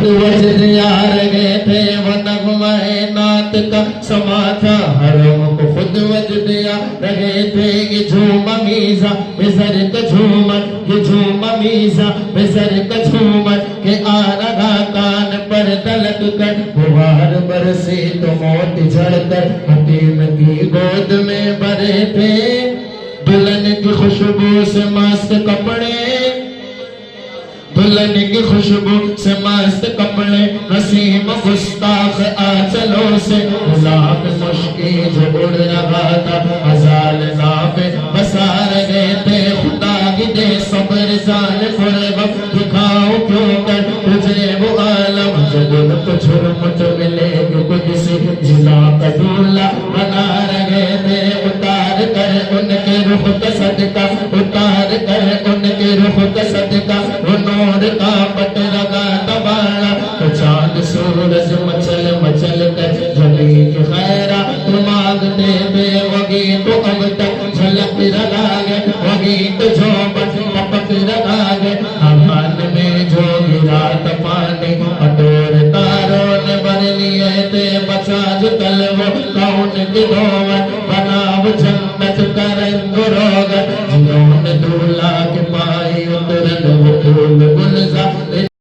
وجد آ رہے تھے وہ نغمہ نعت کا سما تھا حرم کو خود وجد آ رہے تھے یہ جھوم میزا بزر کا جھومر یہ جھوم میزا بزر کا جھومر کہ آ رہا کان پر تلک کر بہار برسی تو موت جھڑ کر حکیم کی گود میں بھرے تھے دلہن کی خوشبو سے مست کپڑے دلہن کی خوشبو سے مست کپڑے نسیم گستاخ آنچلوں سے لاکھ مشکی جو اڑ رہا تھا ہزار ناف بسا رہے تھے خدا کی دے صبر زال پورے وقت دکھاؤں کیوں کر تجھے وہ عالم جب ان کو جھرمٹ ملے کہ کچھ سی جلا کا دولہ بنا رہے تھے اتار کر ان کے رخ کا صدقہ اتار کر ان کے رخ کا صدقہ وہ نور کا پٹ لگا دبانا تو چاند سورج مچل مچل کر جلی کی خیرہ تو مانگتے بے وگی تو اب تک جھلک رہا